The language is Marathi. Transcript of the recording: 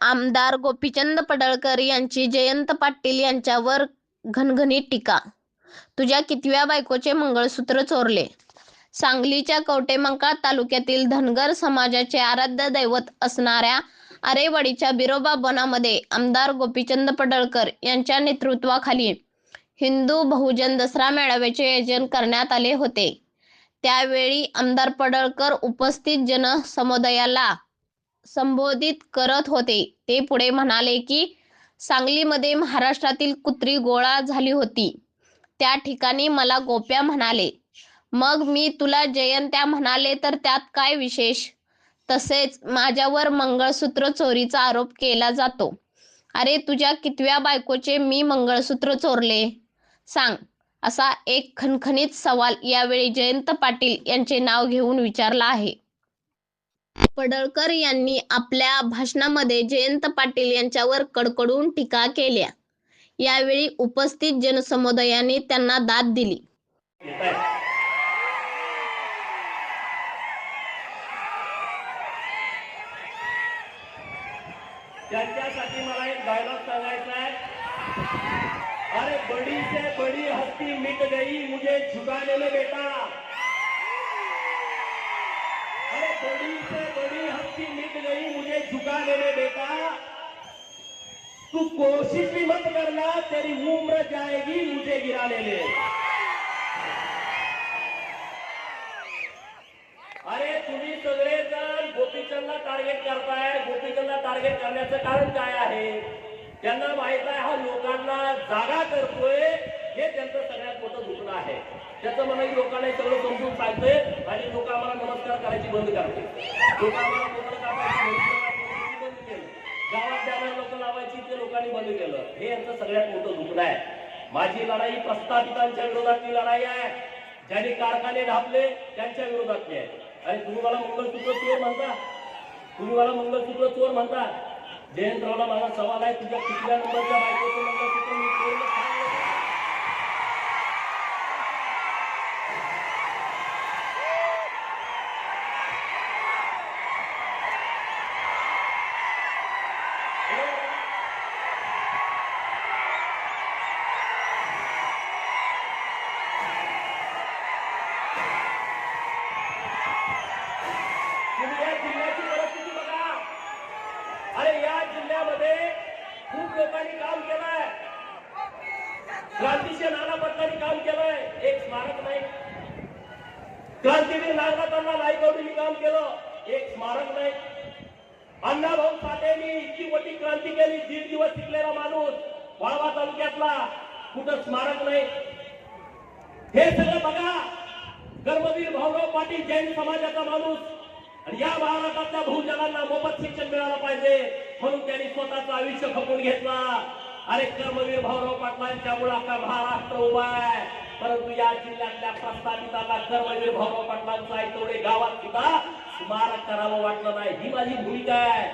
आमदार गोपीचंद पडळकर यांची जयंत पाटील यांच्यावर घणघणीत टीका. तुझ्या कितव्या बायकोचे मंगळसूत्र चोरले? सांगलीच्या कवठेमंकाळ तालुक्यातील धनगर समाजाचे आराध्य दैवत असणाऱ्या आरेवाडीच्या बिरोबा बनामध्ये आमदार गोपीचंद पडळकर यांच्या नेतृत्वाखाली हिंदू बहुजन दसरा मेळाव्याचे आयोजन करण्यात आले होते. त्यावेळी आमदार पडळकर उपस्थित जनसमुदायाला संबोधित करत होते. ते पुढे म्हणाले की सांगलीमध्ये महाराष्ट्रातील कुत्री गोळा झाली होती. त्या ठिकाणी मला गोप्या म्हणाले. मग मी तुला जयंत्या म्हणाले तर त्यात काय विशेष? तसेच माझ्यावर मंगळसूत्र चोरीचा आरोप केला जातो. अरे तुझ्या कितव्या बायकोचे मी मंगळसूत्र चोरले? सांग, असा एक खणखणीत सवाल यावेळी जयंत पाटील यांचे नाव घेऊन विचारला आहे. पडळकर यांनी आपल्या भाषणामध्ये जयंत पाटील यांच्यावर कडकडून टीका केल्या. यावेळी उपस्थित जनसमुदायाने त्यांना दाद दिली. त्यांच्यासाठी मला एक डायलॉग सांगायचा आहे. अरे बड़ी से बड़ी हस्ती मिट गई मुझे झुकाने में बेटा. अरे बड़ी से बड़ी हस्ती मिट गई मुझे झुकाने में बेटा. तू कोशिश भी मत करना, तेरी उम्र जाएगी मुझे गिराने में. अरे तुम्ही सगळेजण गोपीचंदला टार्गेट करताय. गोपीचंदला टार्गेट करण्याचं कारण काय आहे? त्यांना माहित आहे हा लोकांना जागा करतोय, हे त्यांचं सगळ्यात मोठं दुखणं आहे. त्याचं मला लोकांना सगळं समजून सांगतोय आणि लोक आम्हाला नमस्कार करायची बंद करते. लोक आम्हाला नमस्कार करायची बंद केलं. गावात जाणारे लोक लावायची ते लोकांनी बंद केलं. हे यांचं सगळ्यात मोठं दुखणं आहे. माझी लढाई प्रस्थापितांच्या विरोधातली लढाई आहे. ज्यांनी कारखाने ढापले त्यांच्या विरोधातली आहे. आणि तुम्ही मला मंगळसूत्र चोर म्हणता, तुम्ही मला मंगळसूत्र चोर म्हणता. जयंतरावला माझा सवाल आहे, तुझ्या कितव्या नंबरच्या बायकोचं मंगळसूत्र मी चोरलं? अरे या जिल्ह्यामध्ये खूप लोकांनी काम केलंय. क्रांतीचे नाना पटलांनी काम केलंय. एक स्मारक नाही. क्रांतीवीर नागनाथांना नाईकवडींनी काम केलं. एक स्मारक नाही. अण्णाभाऊ साठेंनी इतकी मोठी क्रांती केली. 1.5 दिवस टिकलेला माणूस वाळवा तालुक्यातला, कुठं स्मारक नाही. हे सगळं बघा. कर्मवीर भाऊराव पाटील जैन समाजाचा माणूस, आणि या महाराष्ट्रातल्या बहुजनांना मोफत शिक्षण मिळालं पाहिजे म्हणून त्यांनी स्वतःचं आयुष्य खपून घेतला. अरे कर्मवीर भाऊराव पाटलांच्यामुळे अख्खा महाराष्ट्र उभा आहे. परंतु या जिल्ह्यातल्या प्रस्थापितांना कर्मवीर भाऊराव पाटलांचं आहे तेवढे गावात सुद्धा स्मारक करावं वाटलं नाही. ही माझी भूमिका आहे.